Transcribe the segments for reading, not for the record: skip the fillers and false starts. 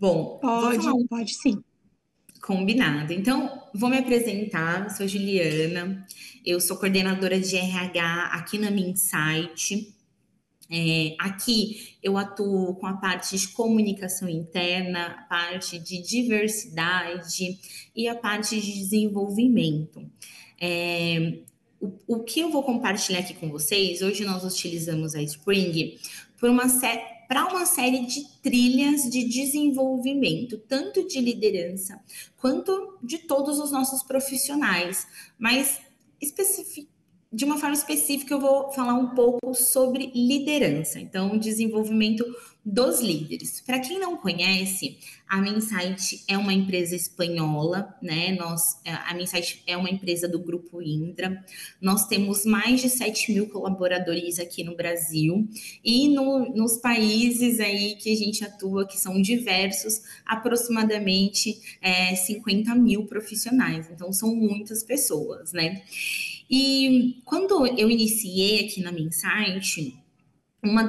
Bom, vou falar Pode, um pode sim. combinado. Então, vou me apresentar. Sou Juliana, eu sou coordenadora de RH aqui na Minsight. Aqui eu atuo com a parte de comunicação interna, a parte de diversidade e a parte de desenvolvimento. É, o que eu vou compartilhar aqui com vocês, hoje nós utilizamos a Spring para uma série de trilhas de desenvolvimento, tanto de liderança quanto de todos os nossos profissionais, mas de uma forma específica, eu vou falar um pouco sobre liderança, então, desenvolvimento dos líderes. Para quem não conhece, a Minsight é uma empresa espanhola, né? A Minsight é uma empresa do Grupo Indra. Nós temos mais de 7 mil colaboradores aqui no Brasil e nos países aí que a gente atua, que são diversos, aproximadamente 50 mil profissionais. Então, são muitas pessoas, né? E quando eu iniciei aqui na Minsight, uma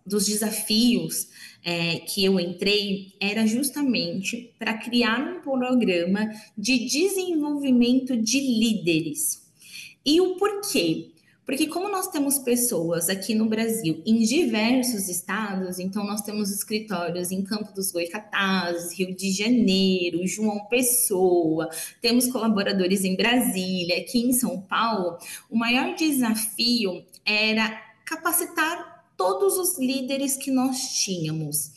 dos desafios que eu entrei era justamente para criar um programa de desenvolvimento de líderes. E o porquê? Porque como nós temos pessoas aqui no Brasil em diversos estados, então nós temos escritórios em Campo dos Goycatazes, Rio de Janeiro, João Pessoa, temos colaboradores em Brasília, aqui em São Paulo, o maior desafio era capacitar todos os líderes que nós tínhamos.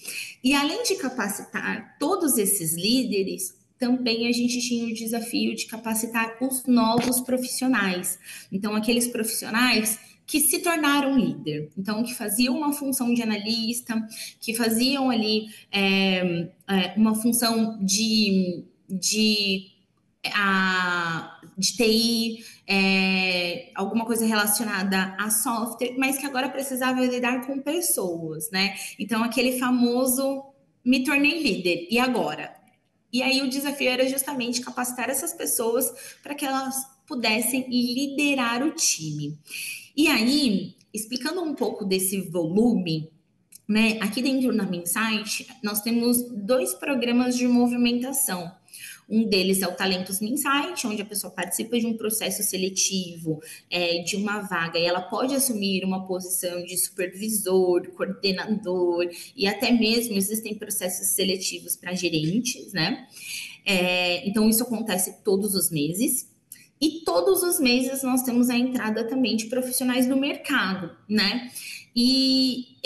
E além de capacitar todos esses líderes, também a gente tinha o desafio de capacitar os novos profissionais. Então, aqueles profissionais que se tornaram líder, então que faziam uma função de analista, que faziam ali uma função de TI, alguma coisa relacionada a software, mas que agora precisava lidar com pessoas, né? Então, aquele famoso me tornei líder, e agora? E aí o desafio era justamente capacitar essas pessoas para que elas pudessem liderar o time. E aí, explicando um pouco desse volume, né, aqui dentro da Minsight, nós temos dois programas de movimentação. Um deles é o Talentos Minsight, onde a pessoa participa de um processo seletivo de uma vaga e ela pode assumir uma posição de supervisor, coordenador e até mesmo existem processos seletivos para gerentes, né? Então, isso acontece todos os meses. E todos os meses nós temos a entrada também de profissionais do mercado, né? E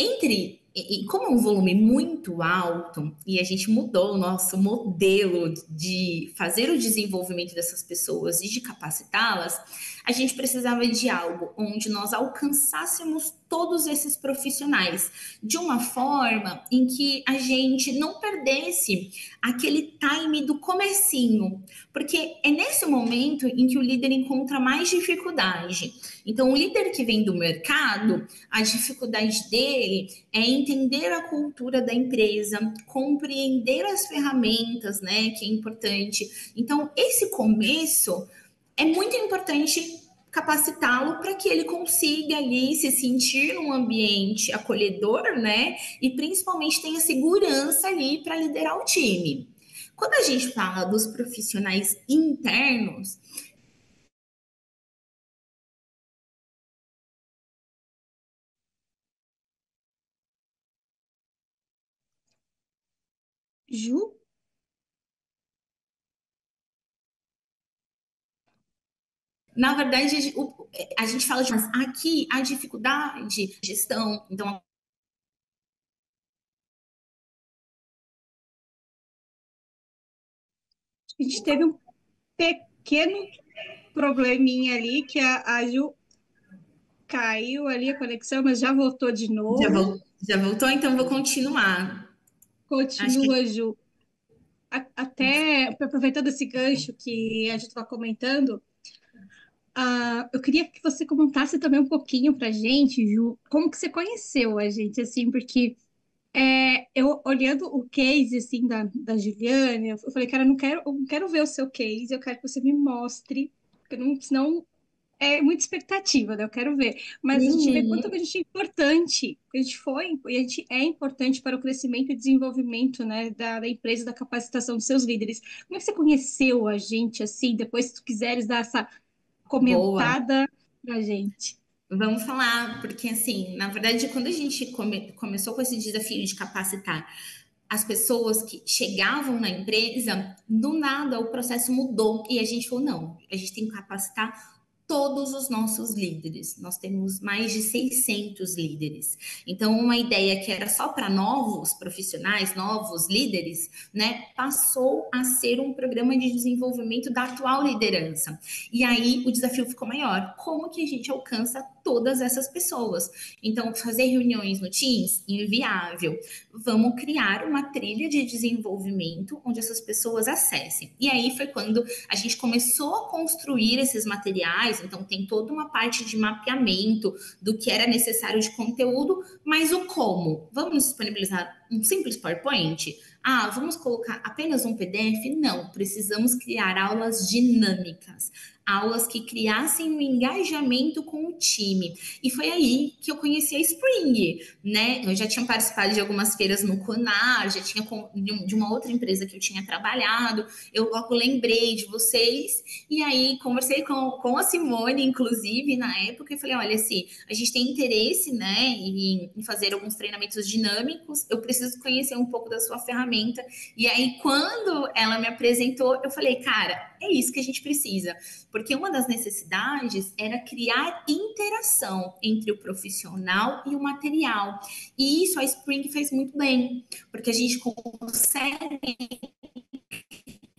como é um volume muito alto e a gente mudou o nosso modelo de fazer o desenvolvimento dessas pessoas e de capacitá-las, a gente precisava de algo onde nós alcançássemos todos esses profissionais de uma forma em que a gente não perdesse aquele time do comecinho, porque é nesse momento em que o líder encontra mais dificuldade. Então, o líder que vem do mercado, a dificuldade dele é entender a cultura da empresa, compreender as ferramentas, né, que é importante. Então, esse começo é muito importante capacitá-lo para que ele consiga ali se sentir num ambiente acolhedor, né? E principalmente tenha segurança ali para liderar o time. Quando a gente fala dos profissionais internos, Ju? na verdade, a gente fala de aqui a dificuldade de gestão, então A gente teve um pequeno probleminha ali que a Ju caiu ali a conexão, mas já voltou de já, novo. já voltou, então vou continuar. Acho que Continua, Ju. Até aproveitando esse gancho que a gente estava comentando, eu queria que você comentasse também um pouquinho pra gente, Ju, como que você conheceu a gente, assim, porque eu olhando o case, assim, da Juliane, eu falei, cara, eu não quero ver o seu case, eu quero que você me mostre, porque não, senão é muita expectativa, né? Eu quero ver. Mas a gente vê quanto que a Uhum. gente é importante, que a gente foi, e a gente é importante para o crescimento e desenvolvimento, né, da empresa, da capacitação dos seus líderes. Como é que você conheceu a gente, assim, depois, se tu quiseres dar essa Boa. comentada pra gente? Vamos falar, porque assim, na verdade, quando a gente começou com esse desafio de capacitar as pessoas que chegavam na empresa, do nada o processo mudou e a gente falou: não, a gente tem que capacitar todos os nossos líderes. Nós temos mais de 600 líderes. Então, uma ideia que era só para novos profissionais, novos líderes, né, passou a ser um programa de desenvolvimento da atual liderança. E aí o desafio ficou maior. Como que a gente alcança todas essas pessoas? Então, fazer reuniões no Teams, inviável. Vamos criar uma trilha de desenvolvimento onde essas pessoas acessem. E aí foi quando a gente começou a construir esses materiais, então tem toda uma parte de mapeamento do que era necessário de conteúdo, mas o como? Vamos disponibilizar um simples PowerPoint? Ah, vamos colocar apenas um PDF? Não, precisamos criar aulas dinâmicas, aulas que criassem um engajamento com o time. E foi aí que eu conheci a Spring, né? Eu já tinha participado de algumas feiras no Conar, já tinha de uma outra empresa que eu tinha trabalhado. Eu logo lembrei de vocês e aí conversei com a Simone, inclusive, na época, e falei: olha, se a gente tem interesse, né, em fazer alguns treinamentos dinâmicos, eu preciso conhecer um pouco da sua ferramenta. E aí, quando ela me apresentou, eu falei: cara, é isso que a gente precisa, porque uma das necessidades era criar interação entre o profissional e o material. E isso a Spring fez muito bem, porque a gente consegue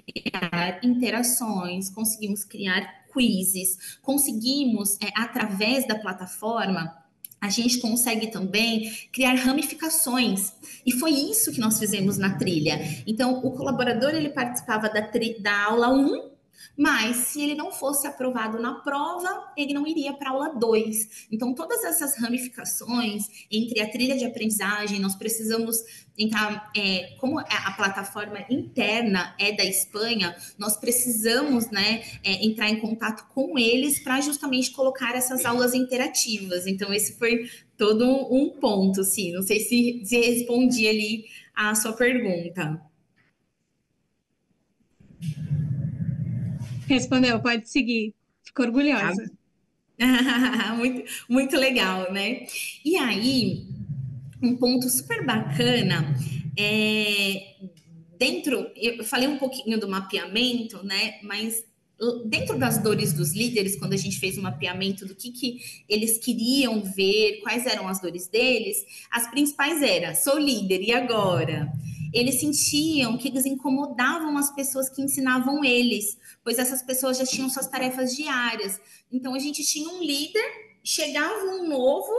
criar interações, conseguimos criar quizzes, conseguimos, através da plataforma, a gente consegue também criar ramificações. E foi isso que nós fizemos na trilha. Então, o colaborador ele participava da aula um, mas se ele não fosse aprovado na prova, ele não iria para a aula 2. Então, todas essas ramificações entre a trilha de aprendizagem, nós precisamos entrar, como a plataforma interna é da Espanha, nós precisamos, né, entrar em contato com eles para justamente colocar essas aulas interativas. Então, esse foi todo um ponto, sim. Não sei se respondi ali a sua pergunta. Respondeu, pode seguir. Fico Tá? orgulhosa. muito, muito legal, né? E aí, um ponto super bacana é dentro, eu falei um pouquinho do mapeamento, né? Mas dentro das dores dos líderes, quando a gente fez o mapeamento do que eles queriam ver, quais eram as dores deles, as principais eram: sou líder, e agora? Eles sentiam que eles incomodavam as pessoas que ensinavam eles, pois essas pessoas já tinham suas tarefas diárias. Então a gente tinha um líder, chegava um novo,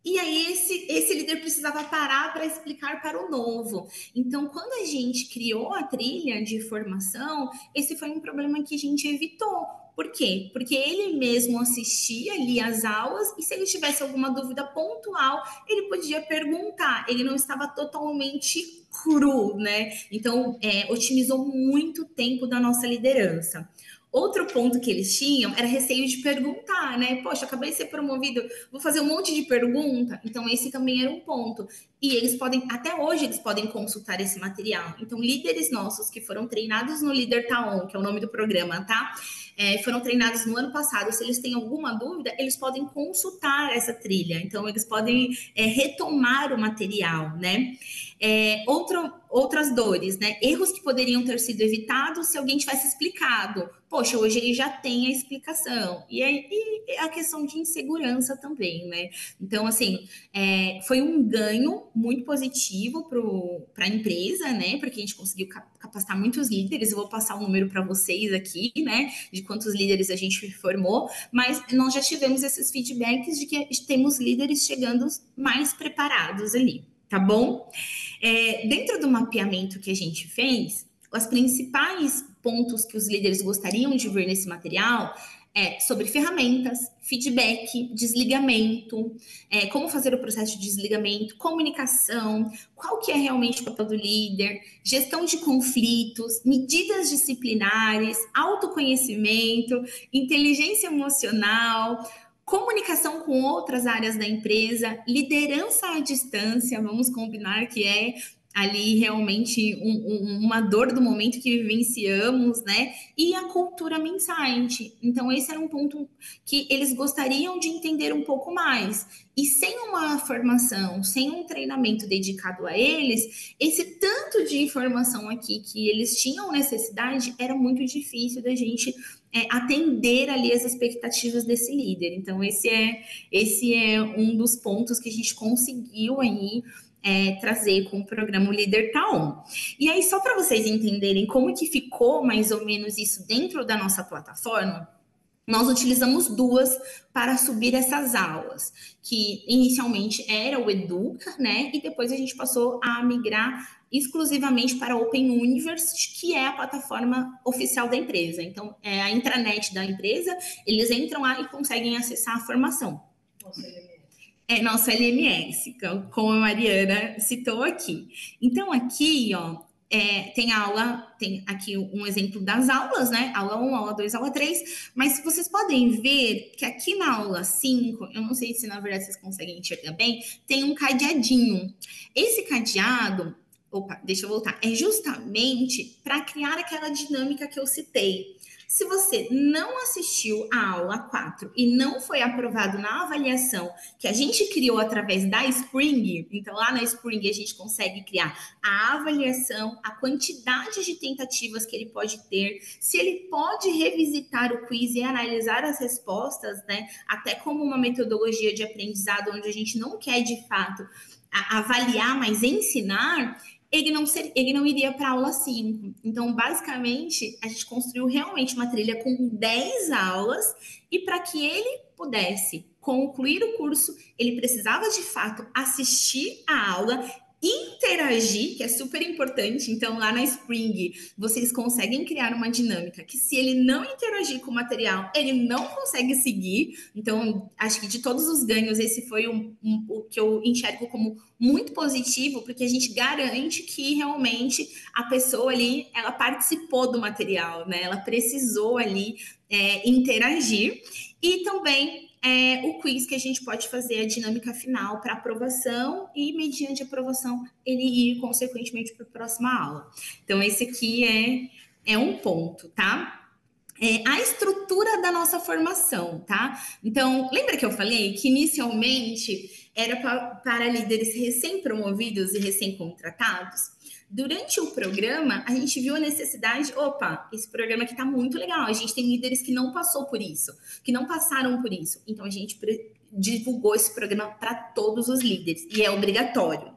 e aí esse líder precisava parar para explicar para o novo. Então, quando a gente criou a trilha de formação, esse foi um problema que a gente evitou. Por quê? Porque ele mesmo assistia ali as aulas e se ele tivesse alguma dúvida pontual, ele podia perguntar. Ele não estava totalmente cru, né? Então, otimizou muito tempo da nossa liderança. Outro ponto que eles tinham era receio de perguntar, né? Poxa, acabei de ser promovido, vou fazer um monte de pergunta. Então, esse também era um ponto. E eles podem, até hoje, eles podem consultar esse material. Então, líderes nossos que foram treinados no Líder Taon, que é o nome do programa, tá? Foram treinados no ano passado. Se eles têm alguma dúvida, eles podem consultar essa trilha. Então, eles podem retomar o material, né? Outras dores, né? Erros que poderiam ter sido evitados se alguém tivesse explicado. Poxa, hoje ele já tem a explicação. E a questão de insegurança também, né? Então, assim, foi um ganho muito positivo para a empresa, né? Porque a gente conseguiu capacitar muitos líderes. Eu vou passar um número para vocês aqui, né? De quantos líderes a gente formou. Mas nós já tivemos esses feedbacks de que temos líderes chegando mais preparados ali, tá bom? Dentro do mapeamento que a gente fez, os principais pontos que os líderes gostariam de ver nesse material sobre ferramentas, feedback, desligamento, como fazer o processo de desligamento, comunicação, qual que é realmente o papel do líder, gestão de conflitos, medidas disciplinares, autoconhecimento, inteligência emocional, comunicação com outras áreas da empresa, liderança à distância, vamos combinar que é ali realmente uma dor do momento que vivenciamos, né? E a cultura Mindsight. Então, esse era um ponto que eles gostariam de entender um pouco mais. E sem uma formação, sem um treinamento dedicado a eles, esse tanto de informação aqui que eles tinham necessidade era muito difícil da gente atender ali as expectativas desse líder. Então, esse é um dos pontos que a gente conseguiu aí trazer com o programa Líder Tá On. E aí, só para vocês entenderem como que ficou mais ou menos isso dentro da nossa plataforma, nós utilizamos duas para subir essas aulas, que inicialmente era o Educa, né? E depois a gente passou a migrar exclusivamente para a Open University, que é a plataforma oficial da empresa. Então, é a intranet da empresa, eles entram lá e conseguem acessar a formação. Nosso LMS, como a Mariana citou aqui. Então, aqui, ó, tem aqui um exemplo das aulas, né? Aula 1, aula 2, aula 3, mas vocês podem ver que aqui na aula 5, eu não sei se na verdade vocês conseguem enxergar bem, tem um cadeadinho. Esse cadeado, deixa eu voltar, é justamente para criar aquela dinâmica que eu citei. Se você não assistiu a aula 4 e não foi aprovado na avaliação que a gente criou através da Spring, então lá na Spring a gente consegue criar a avaliação, a quantidade de tentativas que ele pode ter, se ele pode revisitar o quiz e analisar as respostas, né? Até como uma metodologia de aprendizado onde a gente não quer de fato avaliar, mas ensinar. Ele não iria para a aula 5. Então, basicamente, a gente construiu realmente uma trilha com 10 aulas e para que ele pudesse concluir o curso, ele precisava, de fato, assistir a aula, interagir, que é super importante. Então, lá na Spring, vocês conseguem criar uma dinâmica que se ele não interagir com o material, ele não consegue seguir. Então, acho que de todos os ganhos, esse foi o que eu enxergo como muito positivo, porque a gente garante que realmente a pessoa ali, ela participou do material, né? Ela precisou ali interagir. E também o quiz que a gente pode fazer a dinâmica final para aprovação e, mediante aprovação, ele ir consequentemente para a próxima aula. Então, esse aqui é um ponto, tá? A estrutura da nossa formação, tá? Então, lembra que eu falei que inicialmente era para líderes recém-promovidos e recém-contratados? Durante o programa, a gente viu a necessidade, esse programa aqui tá muito legal, a gente tem líderes que não passou por isso, que não passaram por isso. Então, a gente divulgou esse programa para todos os líderes, e é obrigatório.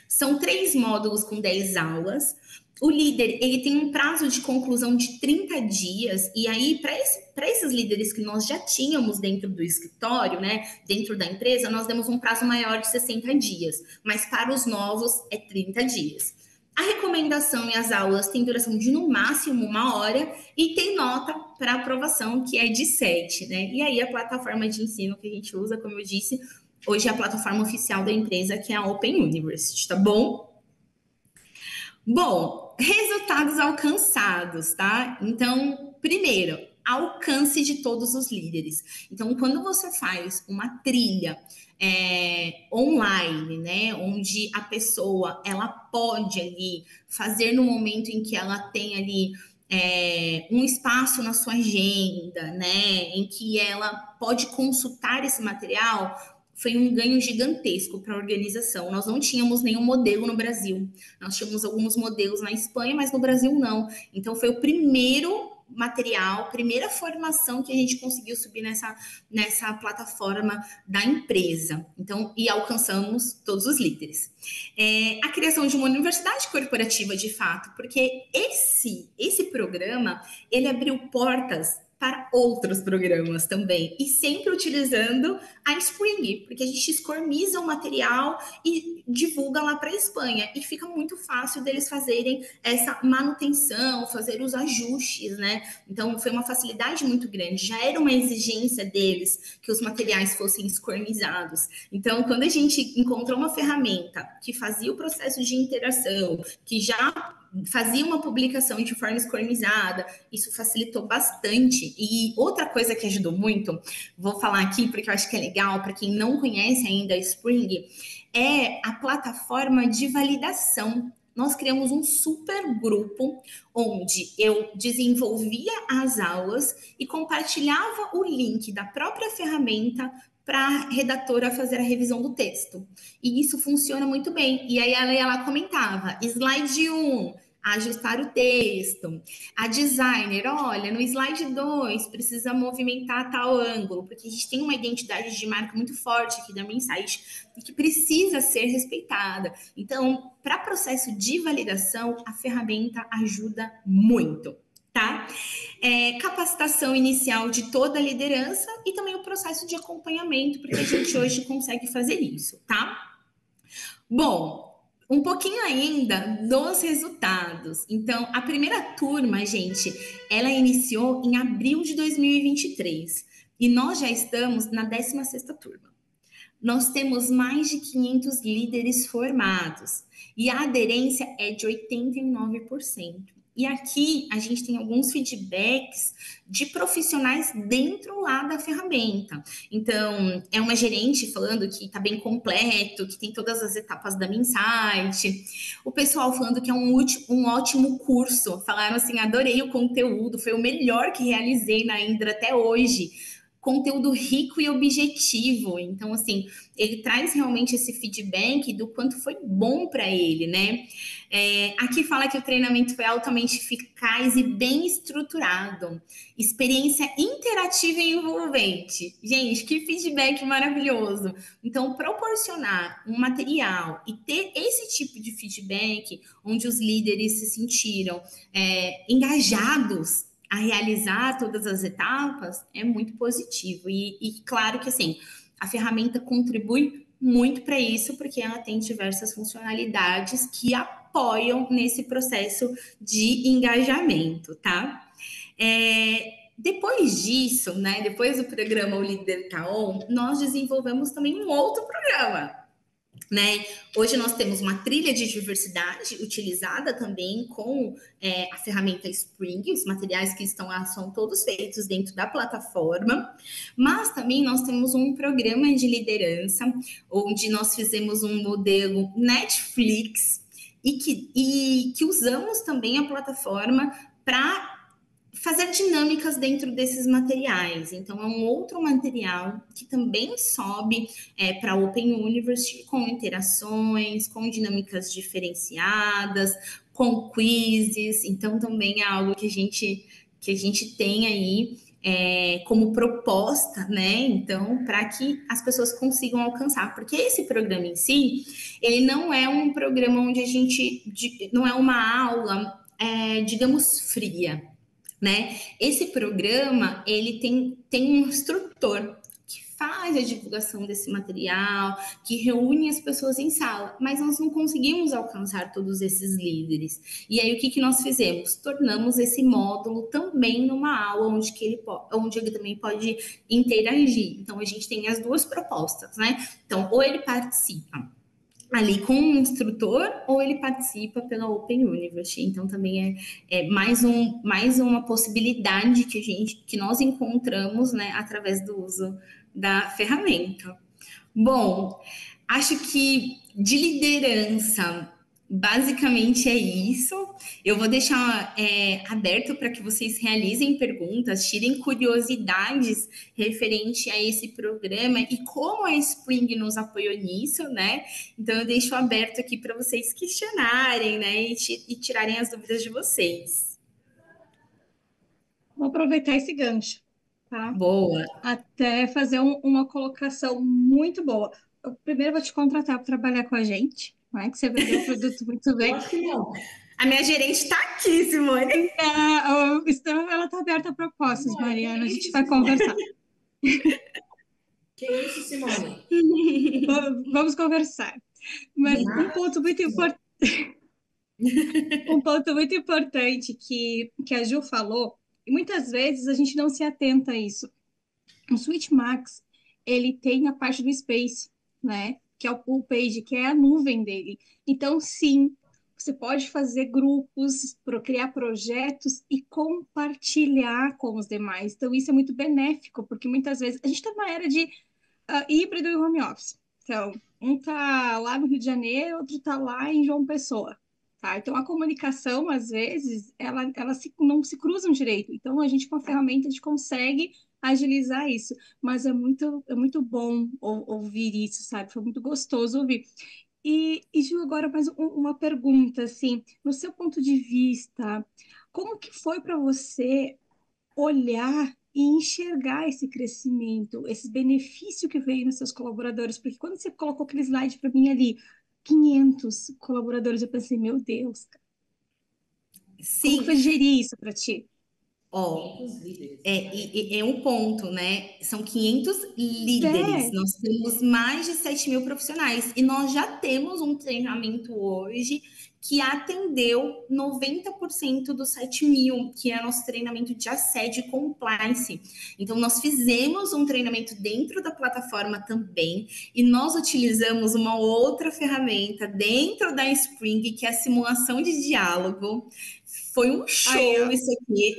São 3 módulos com 10 aulas. O líder, ele tem um prazo de conclusão de 30 dias, e aí, para esses líderes que nós já tínhamos dentro do escritório, né, dentro da empresa, nós demos um prazo maior de 60 dias, mas para os novos é 30 dias. A recomendação e as aulas têm duração de no máximo 1 hora e tem nota para aprovação que é de 7, né? E aí a plataforma de ensino que a gente usa, como eu disse, hoje é a plataforma oficial da empresa, que é a Open University, tá bom? Bom, resultados alcançados, tá? Então, primeiro, alcance de todos os líderes. Então, quando você faz uma trilha online, né, onde a pessoa ela pode ali fazer no momento em que ela tem ali um espaço na sua agenda, né, em que ela pode consultar esse material, foi um ganho gigantesco para a organização. Nós não tínhamos nenhum modelo no Brasil. Nós tínhamos alguns modelos na Espanha, mas no Brasil não. Então, foi o primeiro material, primeira formação que a gente conseguiu subir nessa plataforma da empresa. Então, e alcançamos todos os líderes. A criação de uma universidade corporativa, de fato, porque esse programa, ele abriu portas para outros programas também, e sempre utilizando a Spring, porque a gente escormiza o material e divulga lá para a Espanha, e fica muito fácil deles fazerem essa manutenção, fazer os ajustes, né? Então, foi uma facilidade muito grande, já era uma exigência deles que os materiais fossem escormizados. Então, quando a gente encontrou uma ferramenta que fazia o processo de interação, que já fazia uma publicação de forma escormizada, isso facilitou bastante. E outra coisa que ajudou muito, vou falar aqui porque eu acho que é legal para quem não conhece ainda a Spring, é a plataforma de validação. Nós criamos um super grupo onde eu desenvolvia as aulas e compartilhava o link da própria ferramenta para a redatora fazer a revisão do texto. E isso funciona muito bem. E aí ela comentava, slide 1, ajustar o texto. A designer, olha, no slide 2 precisa movimentar tal ângulo, porque a gente tem uma identidade de marca muito forte aqui da Mensite e que precisa ser respeitada. Então, para processo de validação, a ferramenta ajuda muito. Tá? Capacitação inicial de toda a liderança e também o processo de acompanhamento, porque a gente hoje consegue fazer isso, tá? Bom, um pouquinho ainda dos resultados. Então, a primeira turma, gente, ela iniciou em abril de 2023 e nós já estamos na 16ª turma. Nós temos mais de 500 líderes formados e a aderência é de 89%. E aqui a gente tem alguns feedbacks de profissionais dentro lá da ferramenta. Então, é uma gerente falando que está bem completo, que tem todas as etapas da Minsight. O pessoal falando que é um ótimo curso. Falaram assim, adorei o conteúdo, foi o melhor que realizei na Indra até hoje. Conteúdo rico e objetivo. Então, assim, ele traz realmente esse feedback do quanto foi bom para ele, né? Aqui fala que o treinamento foi altamente eficaz e bem estruturado. Experiência interativa e envolvente. Gente, que feedback maravilhoso. Então, proporcionar um material e ter esse tipo de feedback, onde os líderes se sentiram engajados a realizar todas as etapas, é muito positivo. E claro que, assim, a ferramenta contribui muito para isso, porque ela tem diversas funcionalidades que apoiam nesse processo de engajamento, tá? Depois disso, né, depois do programa O Líder Tá On, nós desenvolvemos também um outro programa, né? Hoje nós temos uma trilha de diversidade utilizada também com a ferramenta Spring, os materiais que estão lá são todos feitos dentro da plataforma, mas também nós temos um programa de liderança, onde nós fizemos um modelo Netflix e que usamos também a plataforma para fazer dinâmicas dentro desses materiais. Então, é um outro material que também sobe para a Open University com interações, com dinâmicas diferenciadas, com quizzes. Então, também é algo que a gente tem aí como proposta, né? Então, para que as pessoas consigam alcançar. Porque esse programa em si, ele não é um programa onde a gente... não é uma aula, digamos, fria, né? Esse programa, ele tem um instrutor que faz a divulgação desse material, que reúne as pessoas em sala, mas nós não conseguimos alcançar todos esses líderes. E aí, o que nós fizemos? Tornamos esse módulo também numa aula onde ele também pode interagir. Então, a gente tem as duas propostas, né? Então, ou ele participa ali com um instrutor, ou ele participa pela Open University. Então, também é mais uma possibilidade que nós encontramos, né, através do uso da ferramenta. Bom, acho que de liderança, basicamente é isso. Eu vou deixar aberto para que vocês realizem perguntas, tirem curiosidades referente a esse programa e como a Spring nos apoiou nisso, né? Então, eu deixo aberto aqui para vocês questionarem, né? E tirarem as dúvidas de vocês. Vou aproveitar esse gancho, tá? Boa. Até fazer uma colocação muito boa. Eu primeiro vou te contratar para trabalhar com a gente, né? Que você vendeu o produto muito bem. Acho que não. A minha gerente tá aqui, Simone. Ela está aberta a propostas, Mariana. A gente vai conversar. Que isso, Simone? Vamos conversar. Mas um ponto muito importante que a Ju falou, e muitas vezes a gente não se atenta a isso. O Switch Max, ele tem a parte do Space, né? Que é o pool page, que é a nuvem dele. Então, sim, você pode fazer grupos, criar projetos e compartilhar com os demais. Então, isso é muito benéfico, porque muitas vezes a gente está numa era de híbrido e home office. Então, um tá lá no Rio de Janeiro, outro tá lá em João Pessoa. Tá? Então, a comunicação, às vezes, não se cruzam direito. Então, a gente, com a ferramenta, a gente consegue agilizar isso. Mas é muito bom ouvir isso, sabe? Foi muito gostoso ouvir. Ju, agora mais uma pergunta, assim, no seu ponto de vista, como que foi para você olhar e enxergar esse crescimento, esse benefício que veio nos seus colaboradores? Porque quando você colocou aquele slide para mim ali, 500 colaboradores, eu pensei, meu Deus, cara, como que Sim, foi gerir isso para ti? ó, é um ponto, né? São 500 líderes. É, Nós temos mais de 7 mil profissionais e nós já temos um treinamento hoje que atendeu 90% dos 7 mil, que é nosso treinamento de assédio e compliance. Então, nós fizemos um treinamento dentro da plataforma também e nós utilizamos uma outra ferramenta dentro da Spring, que é a simulação de diálogo. Foi um aí, show ó. isso aqui.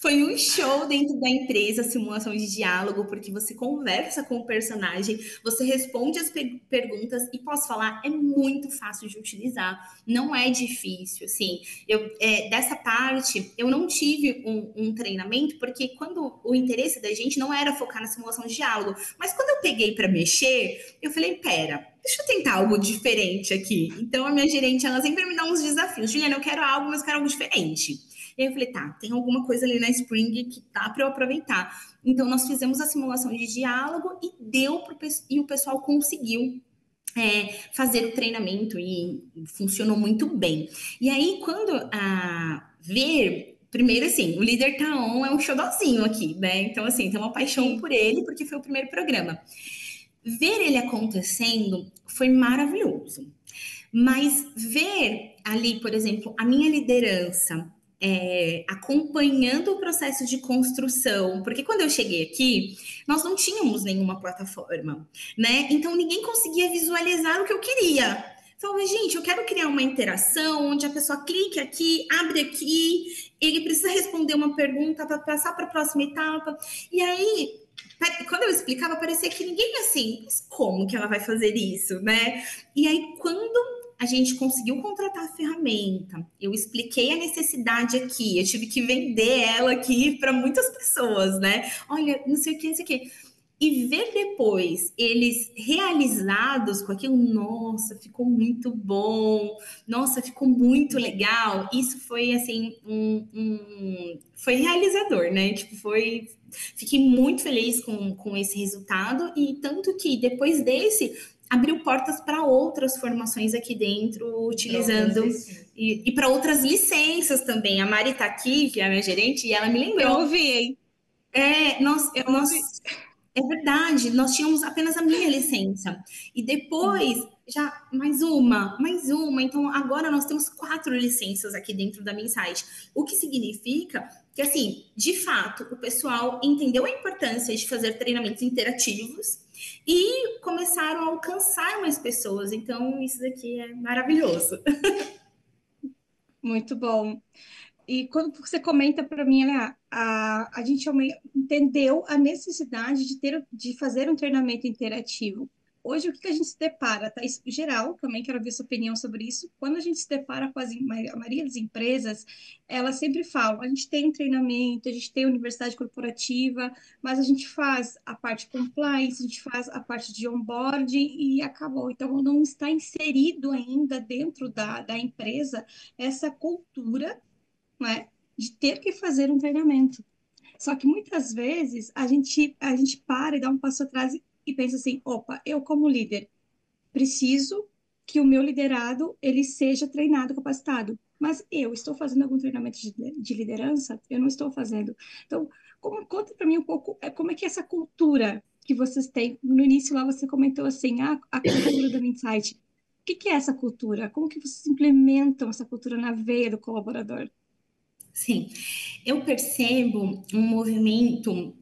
Foi um show dentro da empresa, simulação de diálogo, porque você conversa com o personagem, você responde as perguntas e posso falar, é muito fácil de utilizar, não é difícil, assim. Dessa parte, eu não tive um treinamento, porque quando o interesse da gente não era focar na simulação de diálogo, mas quando eu peguei para mexer, eu falei, pera, deixa eu tentar algo diferente aqui. Então a minha gerente, ela sempre me dá uns desafios. Juliana, eu quero algo, mas eu quero algo diferente. E aí eu falei, tá, tem alguma coisa ali na Spring que dá para eu aproveitar. Então nós fizemos a simulação de diálogo e e o pessoal conseguiu fazer o treinamento e funcionou muito bem. E aí, quando ver. Primeiro, assim, o líder tá on é um xodózinho aqui, né? Então, assim, tem uma paixão Sim, por ele, porque foi o primeiro programa. Ver ele acontecendo foi maravilhoso. Mas ver ali, por exemplo, a minha liderança acompanhando o processo de construção, porque quando eu cheguei aqui, nós não tínhamos nenhuma plataforma, né? Então ninguém conseguia visualizar o que eu queria. Falei, gente, eu quero criar uma interação onde a pessoa clique aqui, abre aqui, ele precisa responder uma pergunta para passar para a próxima etapa. E aí, quando eu explicava, parecia que ninguém assim, mas como que ela vai fazer isso, né? E aí, quando a gente conseguiu contratar a ferramenta, eu expliquei a necessidade aqui, eu tive que vender ela aqui para muitas pessoas, né? Olha, não sei o que, não sei o que. E ver depois eles realizados com aquilo, nossa, ficou muito bom, nossa, ficou muito legal. Isso foi assim, foi realizador, né? Tipo, fiquei muito feliz com esse resultado, e tanto que depois desse abriu portas para outras formações aqui dentro, utilizando e para outras licenças também. A Mari está aqui, que é a minha gerente, e ela me eu lembrou. ouvi, hein? É, Eu ouvi. é verdade, nós tínhamos apenas a minha licença. E Sim, depois, já mais uma, mais uma. Então, agora nós temos 4 licenças aqui dentro da Minsite. O que significa que, assim, de fato, o pessoal entendeu a importância de fazer treinamentos interativos e começaram a alcançar mais pessoas. Então, isso daqui é maravilhoso. muito bom. E quando você comenta para mim, né, a gente entendeu a necessidade de fazer um treinamento interativo. Hoje, o que que a gente se depara, tá? Isso, geral, também quero ver sua opinião sobre isso. Quando a gente se depara com a maioria das empresas, elas sempre falam, a gente tem um treinamento, a gente tem universidade corporativa, mas a gente faz a parte compliance, a gente faz a parte de onboarding e acabou. Então, não está inserido ainda dentro da empresa essa cultura, né, de ter que fazer um treinamento. Só que muitas vezes a gente para e dá um passo atrás e pensa assim: opa, eu como líder preciso que o meu liderado ele seja treinado, capacitado. Mas eu estou fazendo algum treinamento de liderança? Eu não estou fazendo. Então, conta para mim um pouco como é que é essa cultura que vocês têm. No início lá você comentou assim, a cultura da Insight. O que que é essa cultura? Como que vocês implementam essa cultura na veia do colaborador? Sim, eu percebo um movimento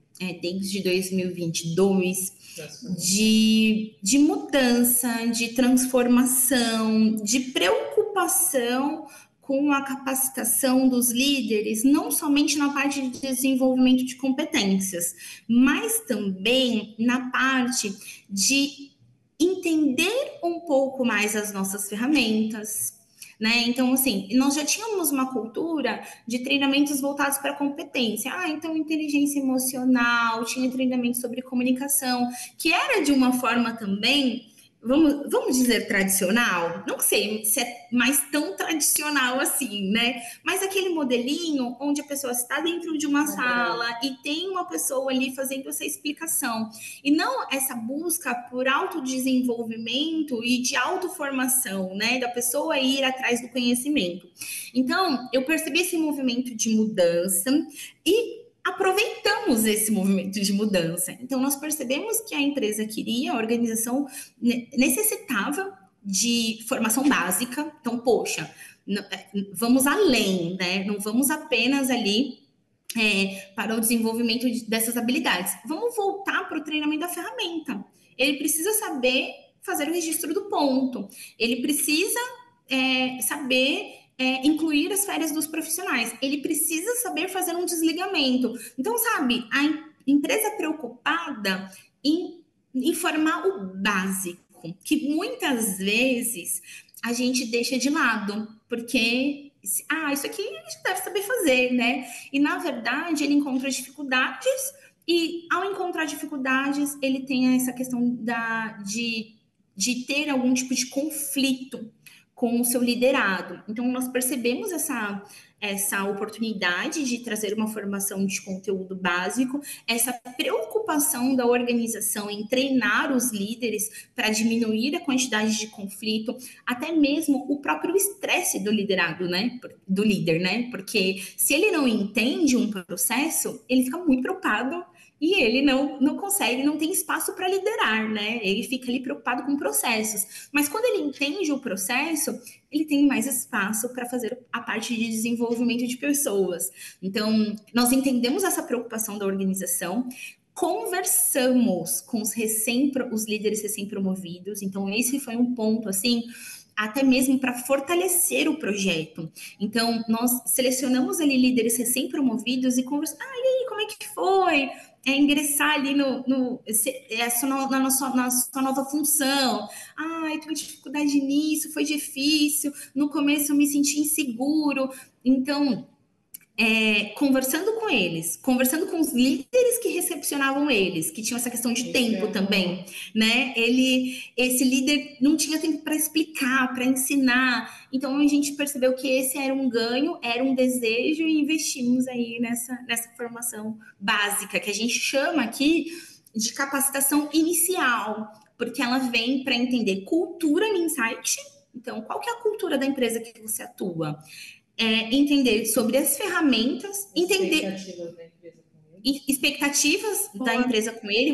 desde 2022 de mudança, de transformação, de preocupação com a capacitação dos líderes, não somente na parte de desenvolvimento de competências, mas também na parte de entender um pouco mais as nossas ferramentas, né? Então, assim, nós já tínhamos uma cultura de treinamentos voltados para competência. Então, inteligência emocional, tinha treinamento sobre comunicação, que era de uma forma também, vamos dizer, tradicional. Não sei se é mais tão tradicional assim, né? Mas aquele modelinho onde a pessoa está dentro de uma sala e tem uma pessoa ali fazendo essa explicação. E não essa busca por autodesenvolvimento e de autoformação, né? Da pessoa ir atrás do conhecimento. Então, eu percebi esse movimento de mudança e aproveitamos esse movimento de mudança. Então, nós percebemos que a empresa queria, a organização necessitava de formação básica. Então, poxa, vamos além, né? Não vamos apenas ali para o desenvolvimento dessas habilidades. Vamos voltar para o treinamento da ferramenta. Ele precisa saber fazer o registro do ponto. Ele precisa saber incluir as férias dos profissionais. Ele precisa saber fazer um desligamento. Então, sabe, a empresa preocupada em formar o básico, que muitas vezes a gente deixa de lado, porque isso aqui a gente deve saber fazer, né? E na verdade ele encontra dificuldades, e ao encontrar dificuldades, ele tem essa questão de ter algum tipo de conflito com o seu liderado. Então, nós percebemos essa oportunidade de trazer uma formação de conteúdo básico, essa preocupação da organização em treinar os líderes para diminuir a quantidade de conflito, até mesmo o próprio estresse do liderado, né? Do líder, né? Porque se ele não entende um processo, ele fica muito preocupado e ele não consegue, não tem espaço para liderar, né? Ele fica ali preocupado com processos. Mas quando ele entende o processo, ele tem mais espaço para fazer a parte de desenvolvimento de pessoas. Então, nós entendemos essa preocupação da organização, conversamos com os líderes recém-promovidos. Então, esse foi um ponto, assim, até mesmo para fortalecer o projeto. Então, nós selecionamos ali líderes recém-promovidos e conversamos. E aí, como é que foi? Ingressar ali na sua nova função. Tive dificuldade nisso, foi difícil. No começo eu me senti inseguro. Então, conversando com eles, conversando com os líderes que recepcionavam eles, que tinham essa questão de tempo também, né? Esse líder não tinha tempo para explicar, para ensinar. Então a gente percebeu que esse era um ganho, era um desejo, e investimos aí nessa formação básica, que a gente chama aqui de capacitação inicial, porque ela vem para entender cultura no insight. Então, qual que é a cultura da empresa que você atua? Entender sobre as ferramentas, entender expectativas da empresa com ele,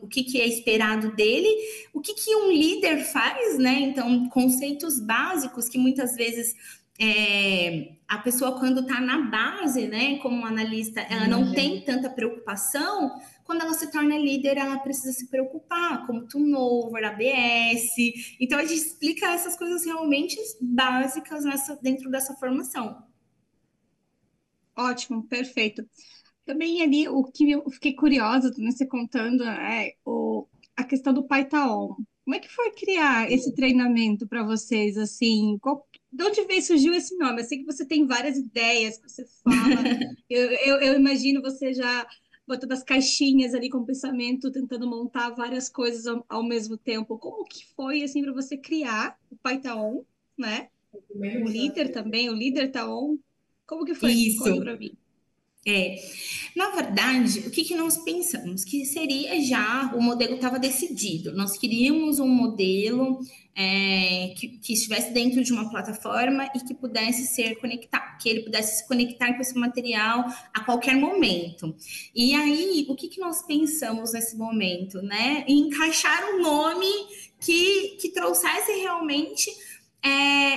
o que é esperado dele, o que um líder faz, né? Então, conceitos básicos que muitas vezes a pessoa, quando está na base, né, como analista, ela não tem tanta preocupação. Quando ela se torna líder, ela precisa se preocupar, como turnover, ABS. Então, a gente explica essas coisas realmente básicas dentro dessa formação. Ótimo, perfeito. Também ali, o que eu fiquei curiosa, também você contando, a questão do Python. Como é que foi criar esse treinamento para vocês, assim? De onde veio, surgiu esse nome? Eu sei que você tem várias ideias que você fala. Eu imagino você já botando as caixinhas ali com o pensamento, tentando montar várias coisas ao mesmo tempo. Como que foi, assim, para você criar o Python, né? O líder também, o líder tá on. Como que foi? Isso. Conta para mim. É, na verdade, o que nós pensamos? Que seria já, o modelo estava decidido. Nós queríamos um modelo que estivesse dentro de uma plataforma e que pudesse ser conectado, que ele pudesse se conectar com esse material a qualquer momento. E aí, o que nós pensamos nesse momento, né? Em encaixar um nome que trouxesse realmente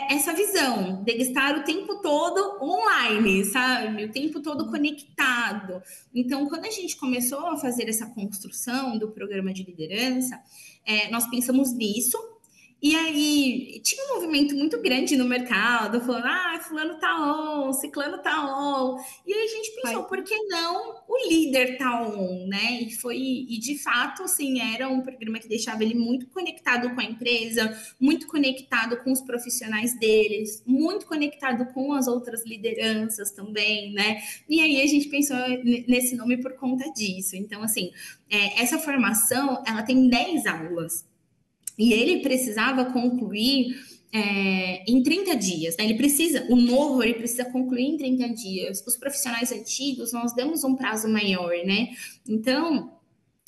essa visão de estar o tempo todo online, sabe? O tempo todo conectado. Então, quando a gente começou a fazer essa construção do programa de liderança, nós pensamos nisso. E aí, tinha um movimento muito grande no mercado, falando, fulano tá on, ciclano tá on. E aí a gente pensou, por que não o líder tá on, né? E de fato, assim, era um programa que deixava ele muito conectado com a empresa, muito conectado com os profissionais deles, muito conectado com as outras lideranças também, né? E aí a gente pensou nesse nome por conta disso. Então, assim, essa formação, ela tem 10 aulas. E ele precisava concluir em 30 dias, né? O novo, ele precisa concluir em 30 dias. Os profissionais antigos, nós damos um prazo maior, né? Então,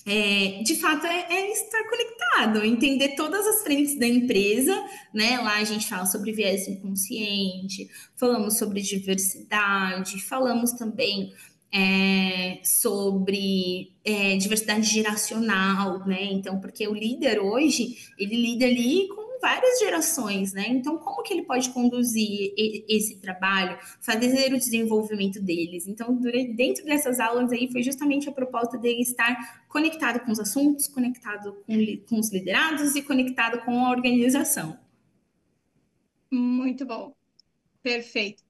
de fato, é estar conectado, entender todas as frentes da empresa, né? Lá a gente fala sobre viés inconsciente, falamos sobre diversidade, falamos também sobre diversidade geracional, né? Então, porque o líder hoje, ele lida ali com várias gerações, né? Então, como que ele pode conduzir esse trabalho, fazer o desenvolvimento deles? Então, dentro dessas aulas aí, foi justamente a proposta dele estar conectado com os assuntos, conectado com os liderados e conectado com a organização. Muito bom, perfeito.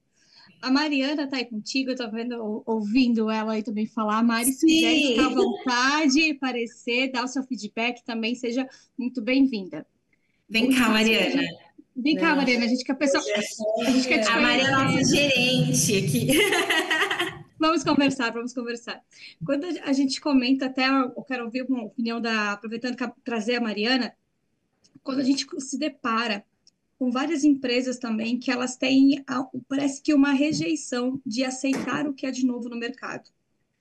A Mariana está aí contigo, eu estou ouvindo ela aí também falar. Mari, se quiser ficar à Sim! vontade, aparecer, dar o seu feedback também, seja muito bem-vinda. Vem O cá, espaço que a Mariana. gente. Vem cá, Não, Mariana, a gente quer, a gente quer te A Mariana é conhecer. nossa gerente aqui. Vamos conversar, vamos conversar. Quando a gente comenta, até eu quero ouvir uma opinião aproveitando que trazer a Mariana, quando a gente se depara com várias empresas também que elas têm, parece que uma rejeição de aceitar o que é de novo no mercado.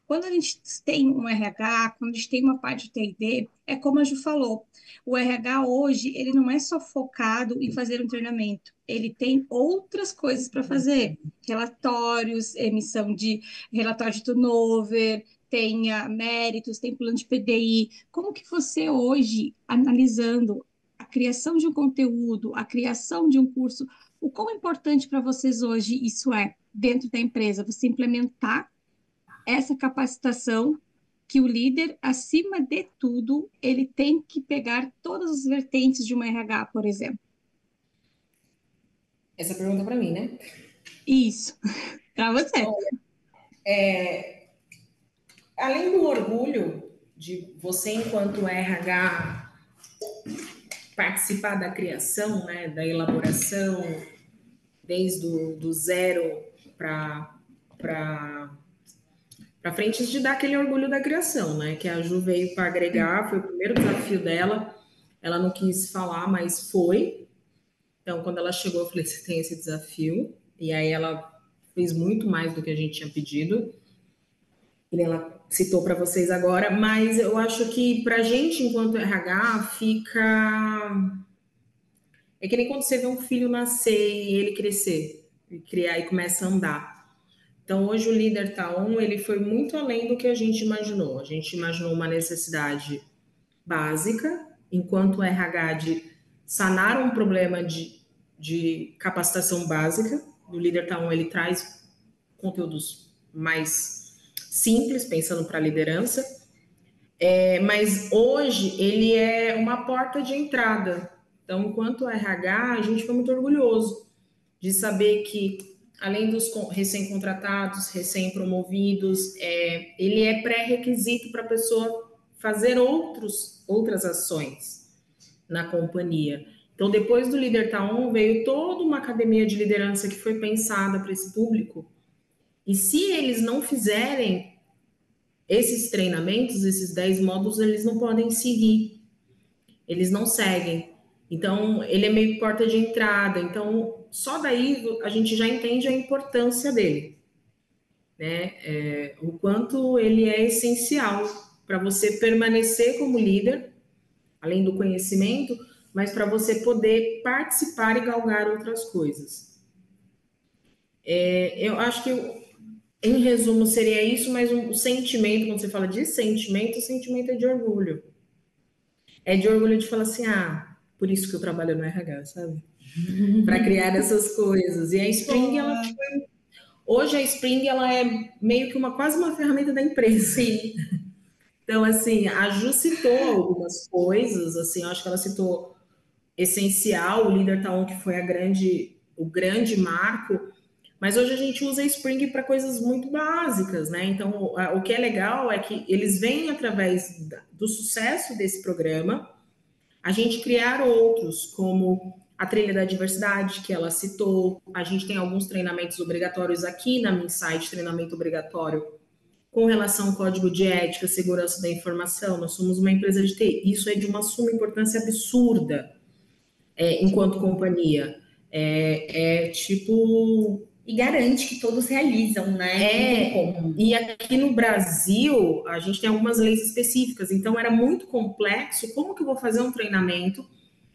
Quando a gente tem um RH, quando a gente tem uma parte de T&D, é como a Ju falou, o RH hoje, ele não é só focado em fazer um treinamento, ele tem outras coisas para fazer, relatórios, emissão de relatório de turnover, tem méritos, tem plano de PDI. Como que você hoje, analisando a criação de um conteúdo, a criação de um curso, o quão importante para vocês hoje isso é dentro da empresa, você implementar essa capacitação que o líder, acima de tudo, ele tem que pegar todas as vertentes de uma RH, por exemplo. essa pergunta é para mim, né? Isso, para você. Além do orgulho de você, enquanto RH, participar da criação, né, da elaboração, desde do zero para frente, de dar aquele orgulho da criação, né? Que a Ju veio para agregar, foi o primeiro desafio dela. Ela não quis falar, mas foi. Então, quando ela chegou, eu falei: você tem esse desafio. E aí ela fez muito mais do que a gente tinha pedido. E ela citou para vocês agora, mas eu acho que para a gente, enquanto RH, fica. É que nem quando você vê um filho nascer e ele crescer, e criar e começa a andar. Então, hoje o líder Taon, ele foi muito além do que a gente imaginou. A gente imaginou uma necessidade básica, enquanto RH, de sanar um problema de capacitação básica. O líder Taon, ele traz conteúdos mais simples, pensando para a liderança. Mas hoje ele é uma porta de entrada. Então, enquanto RH, a gente foi muito orgulhoso de saber que, além dos recém-contratados, recém-promovidos, ele é pré-requisito para a pessoa fazer outras ações na companhia. Então, depois do Líder Taon, veio toda uma academia de liderança que foi pensada para esse público. E se eles não fizerem esses treinamentos, esses 10 módulos, eles não podem seguir, eles não seguem. Então, ele é meio porta de entrada. Então, só daí a gente já entende a importância dele. né? O quanto ele é essencial para você permanecer como líder, além do conhecimento, mas para você poder participar e galgar outras coisas. Eu acho que, em resumo, seria isso, mas o sentimento, quando você fala de sentimento, o sentimento é de orgulho. É de orgulho de falar assim, por isso que eu trabalho no RH, sabe? Para criar essas coisas. E a Spring, hoje a Spring, ela é meio que quase uma ferramenta da empresa. Sim. Então, assim, a Ju citou algumas coisas, assim, eu acho que ela citou essencial, o Líder Tá On, que foi o grande marco, mas hoje a gente usa a Spring para coisas muito básicas, né? Então, o que é legal é que eles vêm através do sucesso desse programa, a gente criar outros, como a trilha da diversidade, que ela citou. A gente tem alguns treinamentos obrigatórios aqui na Minsight, treinamento obrigatório com relação ao código de ética, segurança da informação. Nós somos uma empresa de TI. Isso é de uma suma importância absurda, enquanto companhia. Tipo... E garante que todos realizam, né? E aqui no Brasil, a gente tem algumas leis específicas, então era muito complexo. Como que eu vou fazer um treinamento?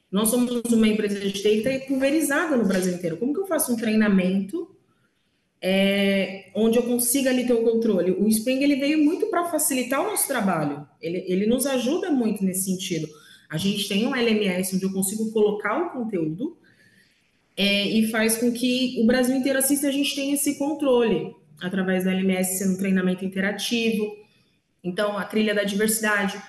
Nós somos uma empresa de TI que está pulverizada no Brasil inteiro. Como que eu faço um treinamento onde eu consiga ali ter o controle? O Spring, ele veio muito para facilitar o nosso trabalho. Ele nos ajuda muito nesse sentido. A gente tem um LMS onde eu consigo colocar o conteúdo e faz com que o Brasil inteiro assista, a gente tenha esse controle através do LMS sendo um treinamento interativo. Então, a trilha da diversidade,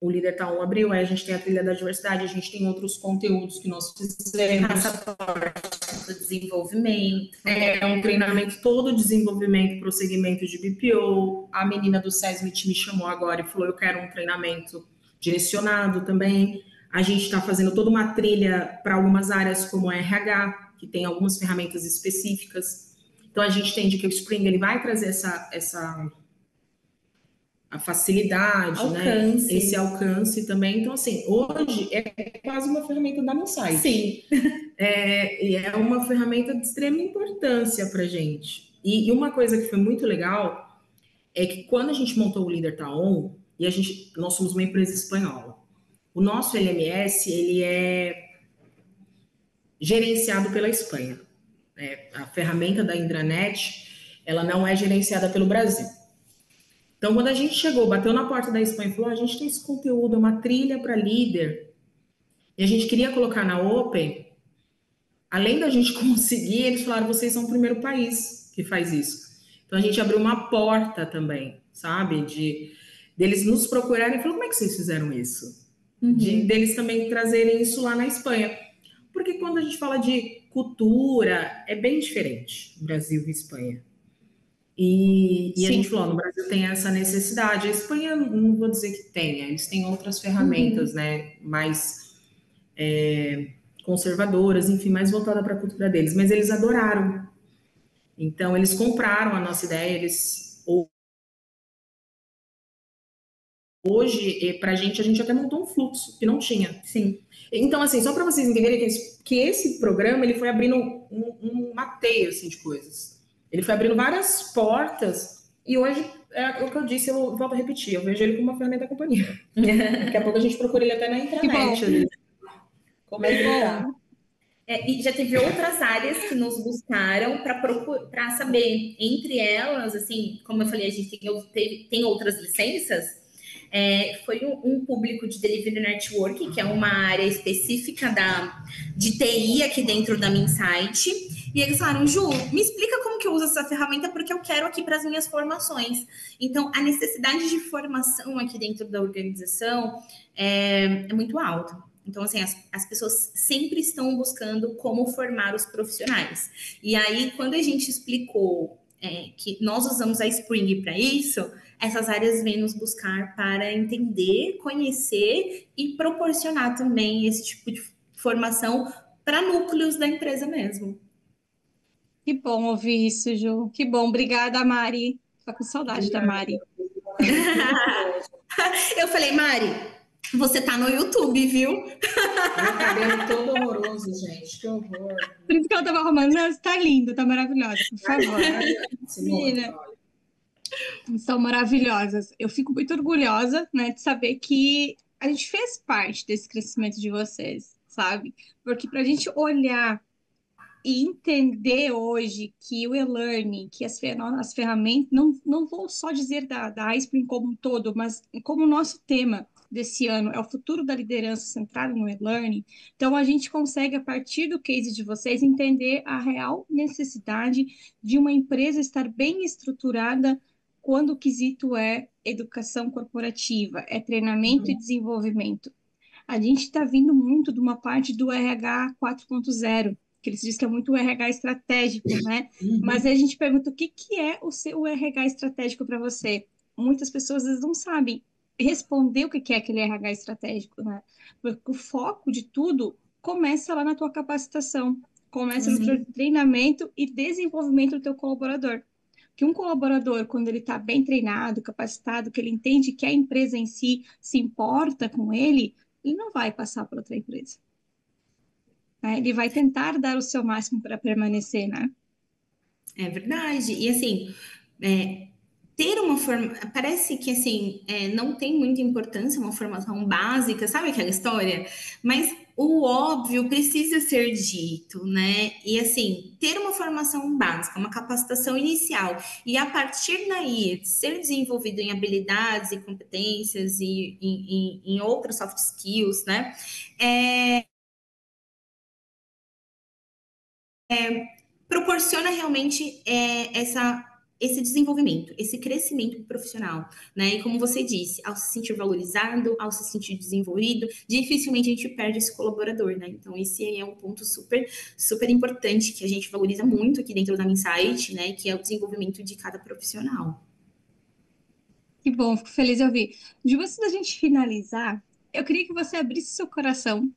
o Líder Tá On abriu, aí a gente tem a trilha da diversidade, a gente tem outros conteúdos que nós fizemos. Passaporte do desenvolvimento. É um treinamento todo desenvolvimento para o segmento de BPO. A menina do SESMIT me chamou agora e falou, eu quero um treinamento direcionado também. A gente está fazendo toda uma trilha para algumas áreas como RH, que tem algumas ferramentas específicas. Então, a gente entende que o Spring ele vai trazer a facilidade, alcance. Né? Esse alcance também. Então, assim, hoje é quase uma ferramenta da Minsight. Sim. E é uma ferramenta de extrema importância para a gente. E uma coisa que foi muito legal é que quando a gente montou o Líder Tá On, nós somos uma empresa espanhola. O nosso LMS, ele é gerenciado pela Espanha. A ferramenta da Intranet, ela não é gerenciada pelo Brasil. Então, quando a gente chegou, bateu na porta da Espanha e falou, a gente tem esse conteúdo, é uma trilha para líder, e a gente queria colocar na Open, além da gente conseguir, eles falaram, vocês são o primeiro país que faz isso. Então, a gente abriu uma porta também, sabe? Deles nos procurarem e falaram, como é que vocês fizeram isso? Deles também trazerem isso lá na Espanha. Porque quando a gente fala de cultura, é bem diferente Brasil e Espanha. E a gente falou, no Brasil tem essa necessidade. A Espanha, não vou dizer que tenha, eles têm outras ferramentas, né? Mais conservadoras, enfim, mais voltada para a cultura deles. Mas eles adoraram. Então, eles compraram a nossa ideia, hoje, para a gente até montou um fluxo que não tinha. Sim. Então, assim, só para vocês entenderem que esse programa, ele foi abrindo uma teia, assim, de coisas. Ele foi abrindo várias portas e hoje, é o que eu disse, eu volto a repetir, eu vejo ele como uma ferramenta da companhia. Daqui a pouco a gente procura ele até na internet. Ali. Como é que tá? E já teve outras áreas que nos buscaram para saber. Entre elas, assim, como eu falei, a gente tem outras licenças. Foi um público de Delivery Network, que é uma área específica de TI aqui dentro da Minsight. E eles falaram, Ju, me explica como que eu uso essa ferramenta, porque eu quero aqui para as minhas formações. Então, a necessidade de formação aqui dentro da organização é muito alta. Então, assim, as pessoas sempre estão buscando como formar os profissionais. E aí, quando a gente explicou que nós usamos a Spring para isso, essas áreas vêm nos buscar para entender, conhecer e proporcionar também esse tipo de formação para núcleos da empresa mesmo. Que bom ouvir isso, Ju. Que bom. Obrigada, Mari. Tô com saudade da Mari. Eu falei, Mari, você tá no YouTube, viu? Meu cabelo todo horroroso, gente. gente, que horror. Por isso que ela tava arrumando. Não, você tá linda, tá maravilhosa, por favor. Menina, são maravilhosas. Eu fico muito orgulhosa, né, de saber que a gente fez parte desse crescimento de vocês, sabe? Porque pra gente olhar e entender hoje que o e-learning, que as ferramentas, não vou só dizer da iSpring como um todo, mas como o nosso tema desse ano é o futuro da liderança centrado no e-learning, então a gente consegue, a partir do case de vocês, entender a real necessidade de uma empresa estar bem estruturada quando o quesito é educação corporativa, é treinamento e desenvolvimento. A gente está vindo muito de uma parte do RH 4.0, que eles dizem que é muito o RH estratégico, né? Mas aí a gente pergunta o que é o seu RH estratégico para você. Muitas pessoas às vezes não sabem responder o que é aquele RH estratégico, né? Porque o foco de tudo começa lá na tua capacitação, começa no teu treinamento e desenvolvimento do teu colaborador. Que um colaborador, quando ele está bem treinado, capacitado, que ele entende que a empresa em si se importa com ele não vai passar para outra empresa, né? Ele vai tentar dar o seu máximo para permanecer, né? É verdade. E assim, ter uma forma. Parece que assim, não tem muita importância uma formação básica, sabe aquela história? Mas o óbvio precisa ser dito, né? E assim, ter uma formação básica, uma capacitação inicial, e a partir daí ser desenvolvido em habilidades e competências e em outras soft skills, né? Proporciona realmente esse desenvolvimento, esse crescimento profissional, né? E como você disse, ao se sentir valorizado, ao se sentir desenvolvido, dificilmente a gente perde esse colaborador, né? Então esse é um ponto super, super importante que a gente valoriza muito aqui dentro da Minsight, né? Que é o desenvolvimento de cada profissional. Que bom, fico feliz de ouvir. De antes da gente finalizar, eu queria que você abrisse seu coração,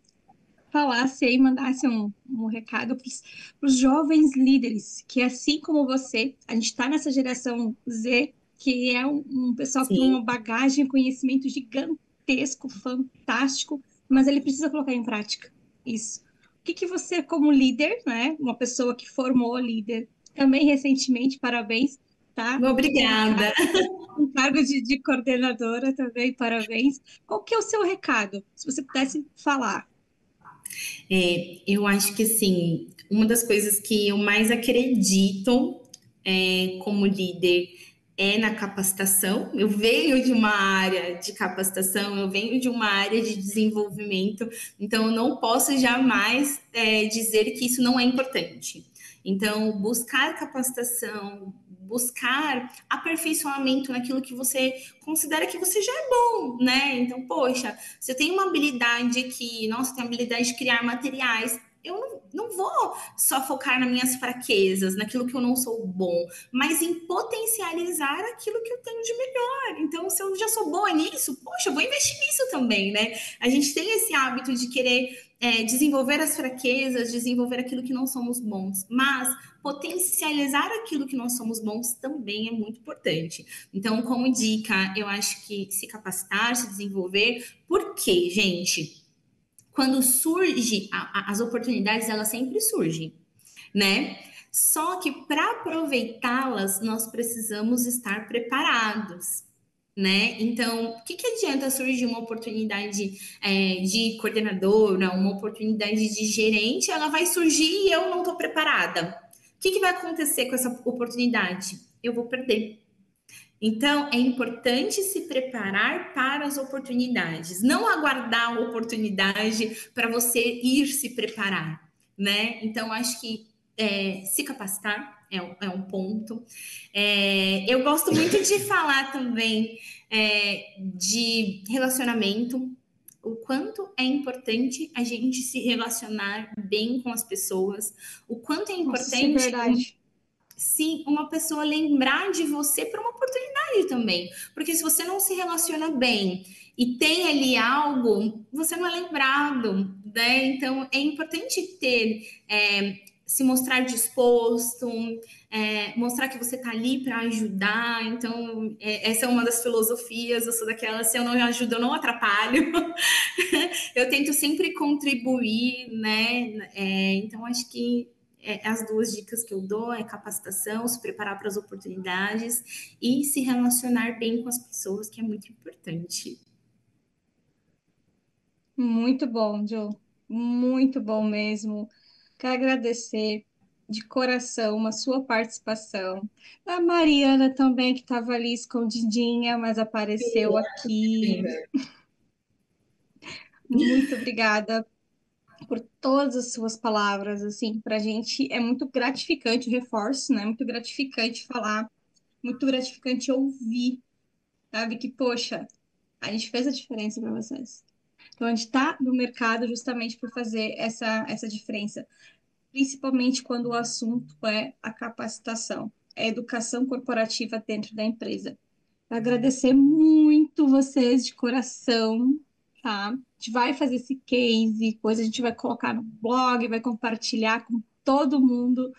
falasse aí, mandasse um recado para os jovens líderes, que assim como você, a gente está nessa geração Z, que é um pessoal que tem uma Sim. bagagem, conhecimento gigantesco, fantástico, mas ele precisa colocar em prática isso. O que você, como líder, né, uma pessoa que formou líder, também recentemente, parabéns, tá? Obrigada. Um cargo de coordenadora também, parabéns. Qual que é o seu recado? Se você pudesse falar. Eu acho que assim, uma das coisas que eu mais acredito como líder é na capacitação. Eu venho de uma área de capacitação, eu venho de uma área de desenvolvimento, então eu não posso jamais dizer que isso não é importante. Então, buscar capacitação, buscar aperfeiçoamento naquilo que você considera que você já é bom, né? Então, poxa, se eu tenho uma habilidade que, nossa, eu tenho a habilidade de criar materiais, eu não vou só focar nas minhas fraquezas, naquilo que eu não sou bom, mas em potencializar aquilo que eu tenho de melhor. Então, se eu já sou boa nisso, poxa, eu vou investir nisso também, né? A gente tem esse hábito de querer desenvolver as fraquezas, desenvolver aquilo que não somos bons, mas potencializar aquilo que nós somos bons também é muito importante. Então, como dica, eu acho que se capacitar, se desenvolver, porque, gente, quando surge as oportunidades, elas sempre surgem, né? Só que para aproveitá-las, nós precisamos estar preparados, né? Então, o que adianta surgir uma oportunidade de coordenadora, uma oportunidade de gerente, ela vai surgir e eu não estou preparada. O que vai acontecer com essa oportunidade? Eu vou perder. Então, é importante se preparar para as oportunidades, não aguardar a oportunidade para você ir se preparar, né? Então, acho que se capacitar é um ponto. Eu gosto muito de falar também de relacionamento, o quanto é importante a gente se relacionar bem com as pessoas, o quanto é Nossa, isso é importante verdade. sim, uma pessoa lembrar de você para uma oportunidade também. Porque se você não se relaciona bem e tem ali algo, você não é lembrado, né? Então é importante ter se mostrar disposto, mostrar que você está ali para ajudar. Então, essa é uma das filosofias. Eu sou daquela, se eu não ajudo, eu não atrapalho. Eu tento sempre contribuir, né? Então, acho que as duas dicas que eu dou é capacitação, se preparar para as oportunidades e se relacionar bem com as pessoas, que é muito importante. Muito bom, Ju. Muito bom mesmo. Quero agradecer de coração a sua participação. A Mariana também, que estava ali escondidinha, mas apareceu aqui. Linda. Muito obrigada por todas as suas palavras. Assim, para a gente é muito gratificante o reforço, né? Muito gratificante falar, muito gratificante ouvir, sabe? Que, poxa, a gente fez a diferença para vocês. Então, a gente está no mercado justamente por fazer essa diferença, principalmente quando o assunto é a capacitação, a educação corporativa dentro da empresa. Agradecer muito vocês de coração, tá? A gente vai fazer esse case, depois a gente vai colocar no blog, vai compartilhar com todo mundo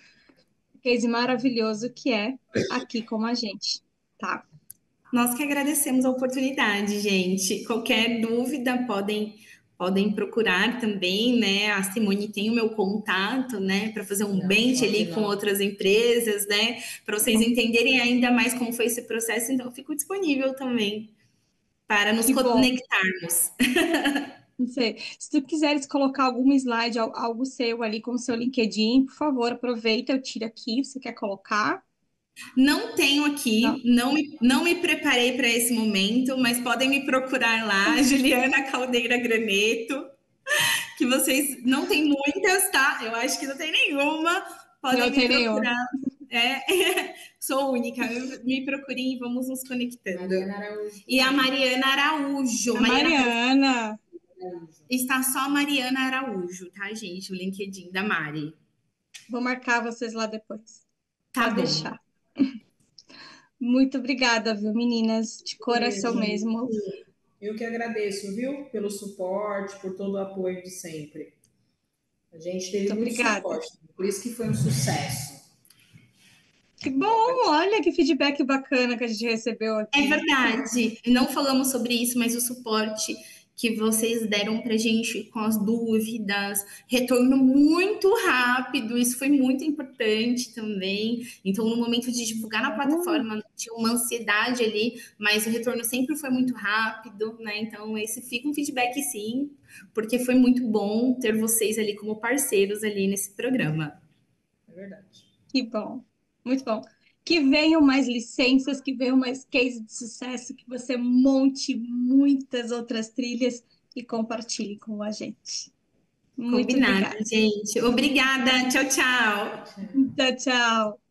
o case maravilhoso que é aqui com a gente, tá? Nós que agradecemos a oportunidade, gente. Qualquer dúvida, podem procurar também, né? A Simone tem o meu contato, né? Para fazer um bench ali com outras empresas, né? Para vocês entenderem ainda mais como foi esse processo. Então, eu fico disponível também para nos Que bom. conectarmos. Não sei. Se tu quiseres colocar algum slide, algo seu ali com o seu LinkedIn, por favor, aproveita, eu tiro aqui. Você quer colocar? Não tenho aqui, Não. não me preparei para esse momento, mas podem me procurar lá, Juliana Caldeira Graneto, que vocês não tem muitas, tá? Eu acho que não tem nenhuma. Podem Não me tem nenhum. procurar. Sou única. Me procurem e vamos nos conectando. E a Mariana Araújo. A Mariana. Está só a Mariana Araújo, tá, gente? O LinkedIn da Mari. Vou marcar vocês lá depois. Tá Pode bom. deixar. Muito obrigada, viu, meninas? De coração mesmo. Eu que agradeço, viu? Pelo suporte, por todo o apoio de sempre. A gente teve muito suporte, por isso que foi um sucesso. Que bom, olha que feedback bacana que a gente recebeu aqui. É verdade. Não falamos sobre isso, mas o suporte que vocês deram pra gente com as dúvidas, retorno muito rápido, isso foi muito importante também. Então, no momento de divulgar na plataforma, tinha uma ansiedade ali, mas o retorno sempre foi muito rápido, né? Então, esse fica um feedback sim, porque foi muito bom ter vocês ali como parceiros ali nesse programa. É verdade. Que bom, muito bom. Que venham mais licenças, que venham mais cases de sucesso, que você monte muitas outras trilhas e compartilhe com a gente. Muito Combinado, obrigada. gente. Obrigada. Tchau, tchau. Tchau, tchau.